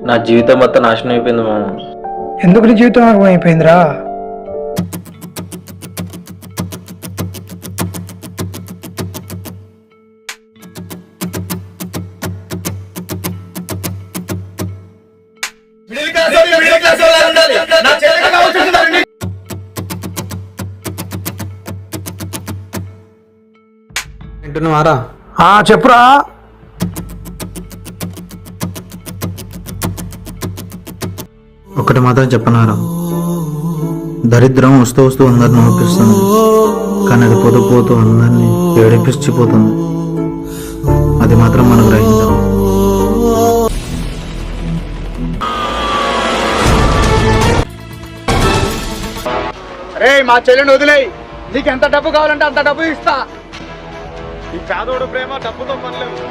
నా జీవితం మొత్తం నాశనం అయిపోయింది మామ. ఎందుకు నీ జీవితం ఆగం అయిపోయిందిరా? వింటున్నావారా? చెప్పురా. ఒకటి మాత్రం చెప్పనారా, దరిద్రం వస్తూ వస్తూ అందరిని నొప్పిస్తుంది, కానీ అది పోతూ పోతూ అందరినీ ఏడిపించిపోతుంది. అది మాత్రం మనం గ్రహించాం. అరే మా చెల్లెని వదిలేయి, నీకు ఎంత డబ్బు కావాలంటే అంత డబ్బు ఇస్తా. ఈ పేదోడు ప్రేమ డబ్బుతో పనిలేదు.